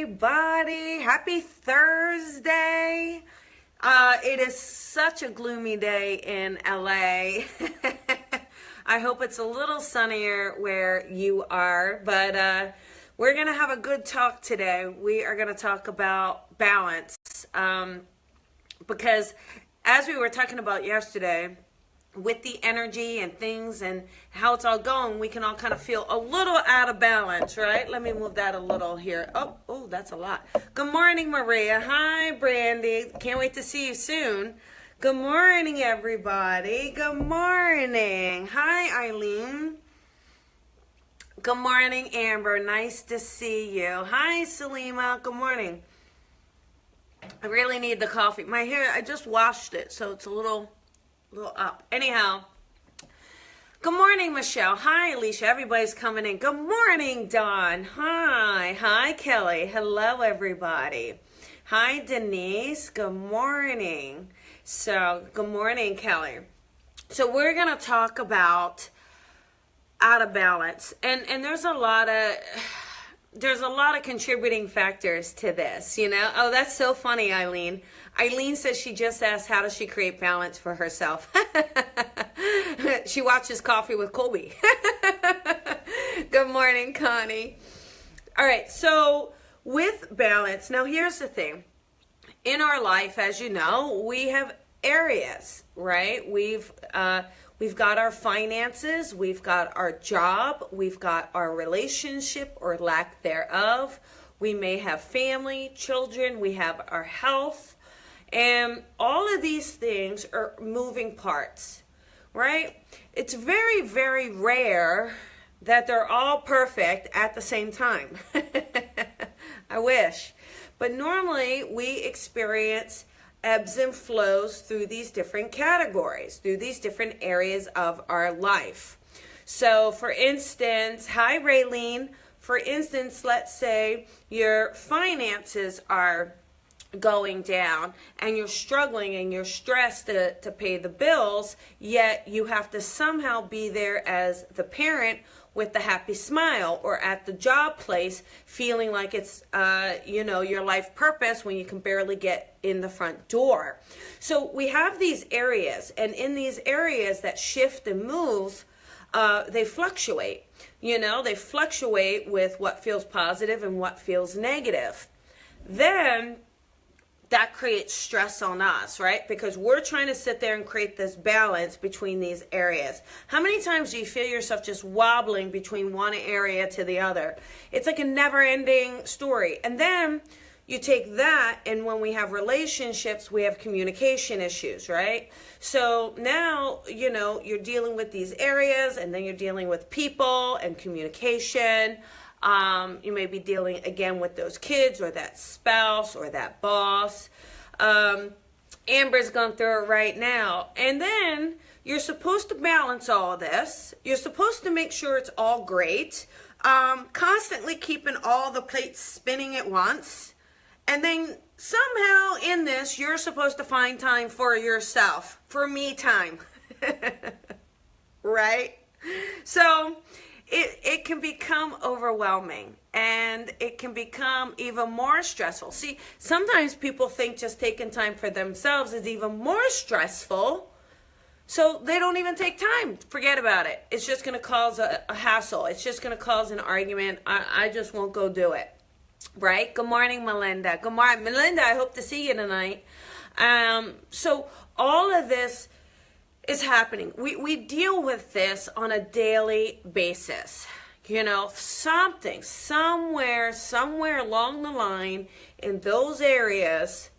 everybody. Happy Thursday. It is such a gloomy day in LA. I hope it's a little sunnier where you are, but we're going to have a good talk today. We are going to talk about balance because as we were talking about yesterday, with the energy and things and how it's all going, we can all kind of feel a little out of balance, right? Let me move that a little here. Oh, that's a lot. Good morning, Maria. Hi, Brandy. Can't wait to see you soon. Good morning, everybody. Good morning. Hi, Eileen. Good morning, Amber. Nice to see you. Hi, Salima. Good morning. I really need the coffee. My hair, I just washed it, so it's a little up. Anyhow, good morning, Michelle. Hi, Alicia. Everybody's coming in. Good morning, Dawn. Hi, Kelly. Hello, everybody. Hi, Denise. Good morning. So, good morning, Kelly. So, we're going to talk about out of balance, and there's a lot of contributing factors to this, you know. Oh, that's so funny, Eileen. Eileen says she just asked, how does she create balance for herself? She watches Coffee with Colby. Good morning, Connie. All right, so with balance, now here's the thing. In our life, as you know, we have areas, right? We've got our finances, we've got our job, we've got our relationship or lack thereof. We may have family, children, we have our health. And all of these things are moving parts, right? It's very, very rare that they're all perfect at the same time. I wish. But normally we experience ebbs and flows through these different categories, through these different areas of our life. So for instance, hi Raylene, for instance, let's say your finances are going down and you're struggling and you're stressed to pay the bills, yet you have to somehow be there as the parent with the happy smile, or at the job place feeling like it's your life purpose when you can barely get in the front door. So we have these areas, and in these areas that shift and move, they fluctuate. They fluctuate with what feels positive and what feels negative. Then that creates stress on us, right? Because we're trying to sit there and create this balance between these areas. How many times do you feel yourself just wobbling between one area to the other? It's like a never-ending story. And then you take that, and when we have relationships, we have communication issues, right? So now, you're dealing with these areas, and then you're dealing with people and communication. You may be dealing again with those kids or that spouse or that boss. Amber's going through it right now. And then you're supposed to balance all this. You're supposed to make sure it's all great. Constantly keeping all the plates spinning at once. And then somehow in this, you're supposed to find time for yourself, for me time. Right? So it can become overwhelming, and it can become even more stressful. See, sometimes people think just taking time for themselves is even more stressful, so they don't even take time. Forget about it. It's just going to cause a hassle. It's just going to cause an argument. I just won't go do it. Right? Good morning, Melinda. Good morning, Melinda. I hope to see you tonight. So all of this is happening. We deal with this on a daily basis. Something, somewhere along the line in those areas,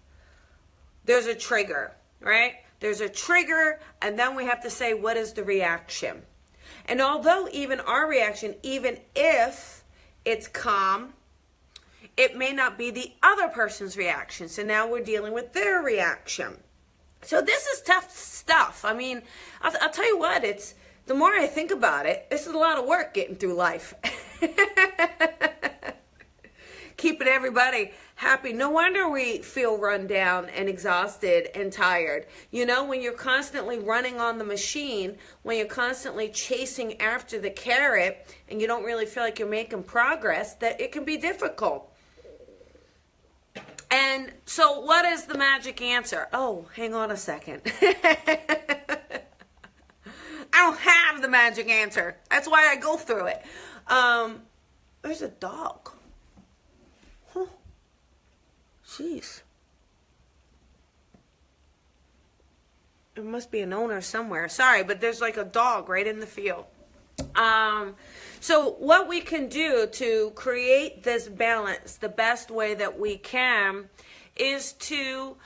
there's a trigger, right? There's a trigger, and then we have to say, what is the reaction? And although even our reaction, even if it's calm, it may not be the other person's reaction. So now we're dealing with their reaction. So this is tough stuff. I mean, I'll tell you what, the more I think about it, this is a lot of work getting through life. Keeping everybody happy. No wonder we feel run down and exhausted and tired. When you're constantly running on the machine, when you're constantly chasing after the carrot and you don't really feel like you're making progress, that it can be difficult. And so what is the magic answer? Oh, hang on a second. I don't have the magic answer. That's why I go through it. There's a dog. Huh. Jeez. There must be an owner somewhere. Sorry, but there's like a dog right in the field. So what we can do to create this balance the best way that we can is to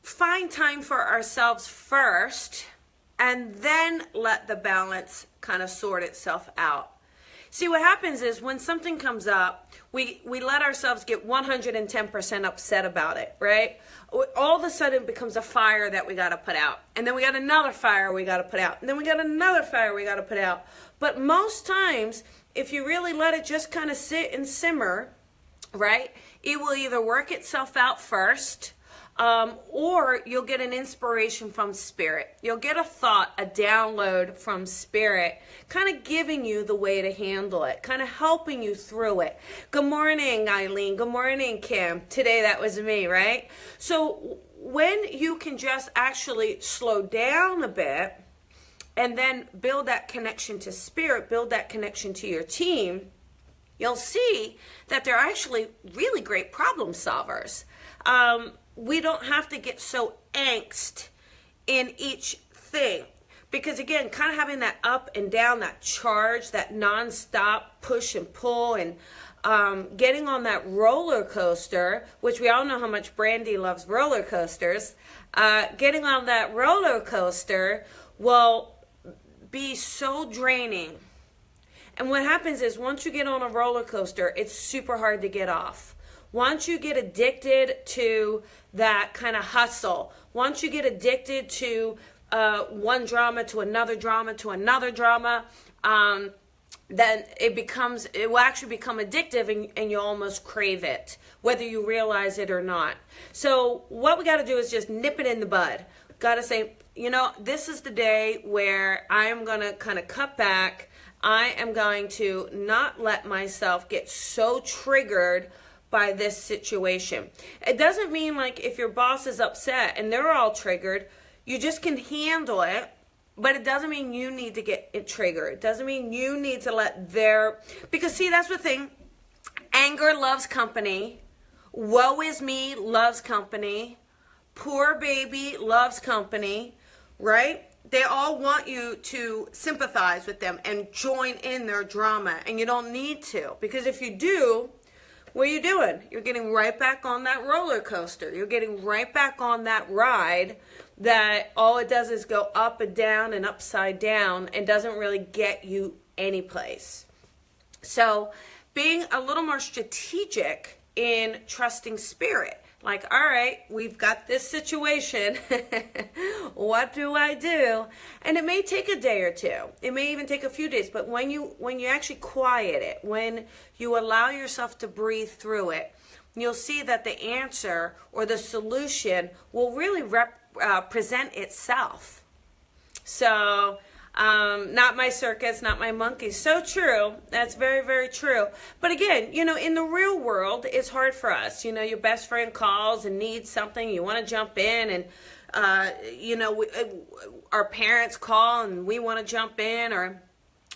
find time for ourselves first, and then let the balance kind of sort itself out. See, what happens is when something comes up, we let ourselves get 110% upset about it, right? All of a sudden it becomes a fire that we got to put out. And then we got another fire we got to put out. And then we got another fire we got to put out. But most times, if you really let it just kind of sit and simmer, right, it will either work itself out first, or you'll get an inspiration from spirit. You'll get a thought, a download from spirit, kind of giving you the way to handle it, kind of helping you through it. Good morning, Eileen. Good morning, Kim. Today that was me, right? So when you can just actually slow down a bit and then build that connection to spirit, build that connection to your team, you'll see that they're actually really great problem solvers. We don't have to get so angst in each thing. Because again, kind of having that up and down, that charge, that nonstop push and pull, and getting on that roller coaster, which we all know how much Brandy loves roller coasters, getting on that roller coaster will be so draining. And what happens is once you get on a roller coaster, it's super hard to get off. Once you get addicted to that kind of hustle, once you get addicted to one drama to another drama to another drama, then it will actually become addictive, and you'll almost crave it, whether you realize it or not. So what we got to do is just nip it in the bud. Got to say, this is the day where I am going to kind of cut back. I am going to not let myself get so triggered by this situation. It doesn't mean like if your boss is upset and they're all triggered, you just can handle it, but it doesn't mean you need to get it triggered. It doesn't mean you need to let because see, that's the thing. Anger loves company. Woe is me loves company. Poor baby loves company, right? They all want you to sympathize with them and join in their drama, and you don't need to, because if you do, what are you doing? You're getting right back on that roller coaster. You're getting right back on that ride that all it does is go up and down and upside down and doesn't really get you anyplace. So being a little more strategic in trusting spirit. Like, all right, we've got this situation. What do I do? And it may take a day or two. It may even take a few days. But when you actually quiet it, when you allow yourself to breathe through it, you'll see that the answer or the solution will really present itself. So, not my circus, not my monkeys. So true. That's very, very true. But again, in the real world, it's hard for us. Your best friend calls and needs something. You want to jump in, and, our parents call and we want to jump in, or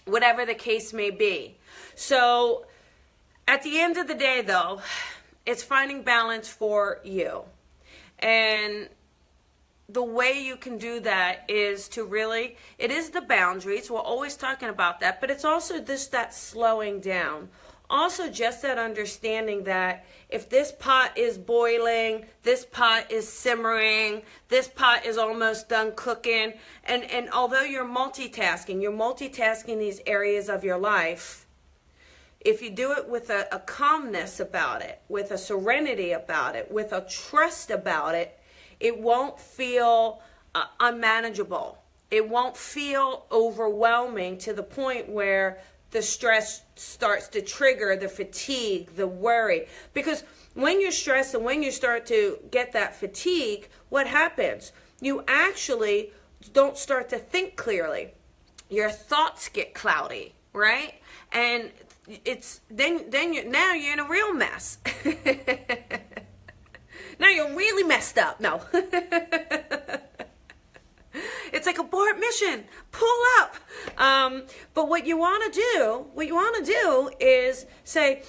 whatever the case may be. So at the end of the day, though, it's finding balance for you. And the way you can do that is to really, it is the boundaries. We're always talking about that, but it's also that slowing down. Also just that understanding that if this pot is boiling, this pot is simmering, this pot is almost done cooking, and although you're multitasking these areas of your life, if you do it with a calmness about it, with a serenity about it, with a trust about it, it won't feel unmanageable. It won't feel overwhelming to the point where the stress starts to trigger the fatigue, the worry. Because when you're stressed and when you start to get that fatigue, what happens? You actually don't start to think clearly. Your thoughts get cloudy, right? And now you're in a real mess. Now you're really messed up. No. It's like abort mission, pull up. But what you want to do is say,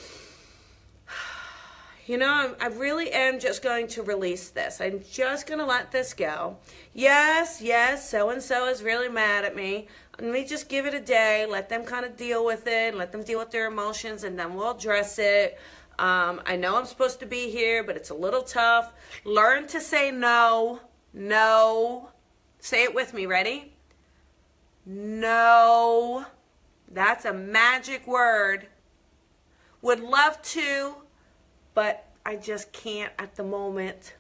I really am just going to release this. I'm just going to let this go. Yes, so-and-so is really mad at me. Let me just give it a day, let them kind of deal with it, let them deal with their emotions, and then we'll address it. I know I'm supposed to be here, but it's a little tough. Learn to say no. No. Say it with me. Ready? No. That's a magic word. Would love to, but I just can't at the moment.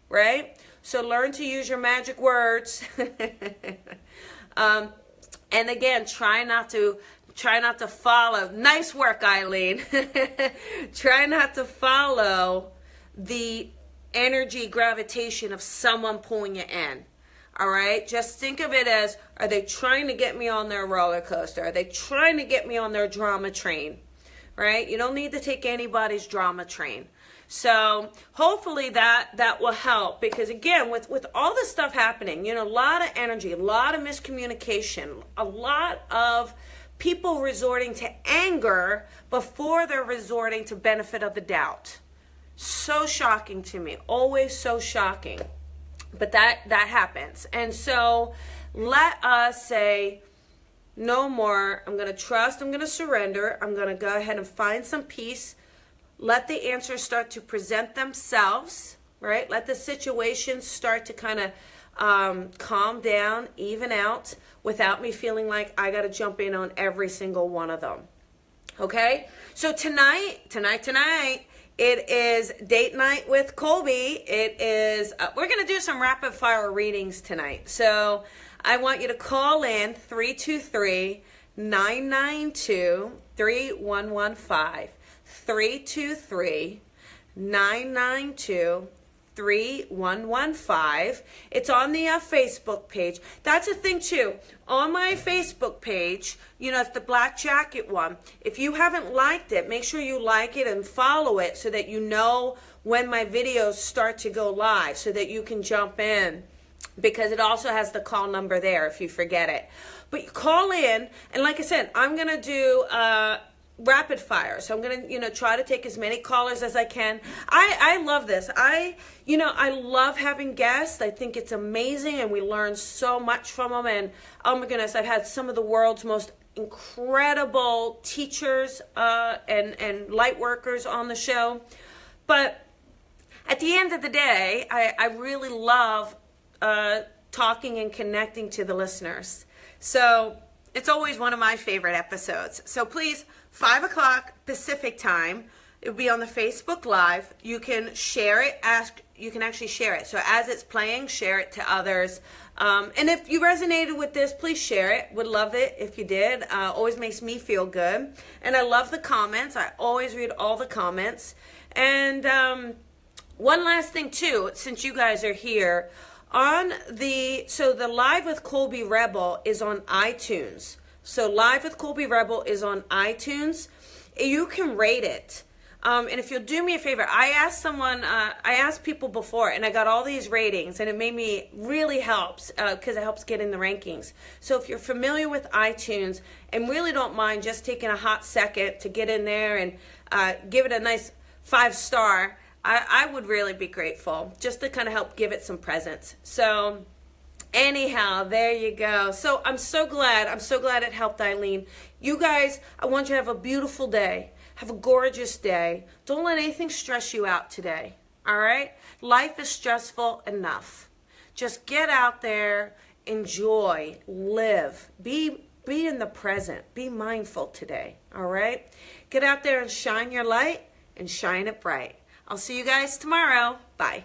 Right? So learn to use your magic words. And again, try not to follow. Nice work, Eileen. Try not to follow the energy gravitation of someone pulling you in. All right? Just think of it as, are they trying to get me on their roller coaster? Are they trying to get me on their drama train? Right? You don't need to take anybody's drama train. So hopefully that will help, because again, with all this stuff happening, a lot of energy, a lot of miscommunication, a lot of people resorting to anger before they're resorting to benefit of the doubt. So shocking to me, always so shocking. But that happens. And so let us say, no more. I'm going to trust. I'm going to surrender. I'm going to go ahead and find some peace. Let the answers start to present themselves, right? Let the situations start to kind of calm down, even out, without me feeling like I got to jump in on every single one of them. Okay? So tonight, it is date night with Colby. It is, we're going to do some rapid fire readings tonight. So I want you to call in 323-992-3115. 323-992-3115. It's on the Facebook page. That's a thing too. On my Facebook page, it's the black jacket one. If you haven't liked it, make sure you like it and follow it so that you know when my videos start to go live, so that you can jump in, because it also has the call number there if you forget it. But you call in, and like I said, I'm going to do rapid fire. So I'm going to, try to take as many callers as I can. I love this. I love having guests. I think it's amazing, and we learn so much from them. And oh my goodness, I've had some of the world's most incredible teachers and light workers on the show. But at the end of the day, I really love talking and connecting to the listeners. So it's always one of my favorite episodes. So please, 5 o'clock Pacific time, it'll be on the Facebook Live. You can share it. You can actually share it. So as it's playing, share it to others. And if you resonated with this, please share it. Would love it if you did. Always makes me feel good. And I love the comments. I always read all the comments. And one last thing too, since you guys are here, so the Live with Colby Rebel is on iTunes. So Live with Colby Rebel is on iTunes. You can rate it. And if you'll do me a favor, I asked people before, and I got all these ratings, and it really helps, because it helps get in the rankings. So if you're familiar with iTunes and really don't mind just taking a hot second to get in there and give it a nice 5-star, I would really be grateful, just to kind of help give it some presence. So anyhow, there you go. So I'm so glad it helped, Eileen. You guys, I want you to have a beautiful day. Have a gorgeous day. Don't let anything stress you out today. All right? Life is stressful enough. Just get out there, enjoy, live, be in the present. Be mindful today. All right? Get out there and shine your light and shine it bright. I'll see you guys tomorrow. Bye.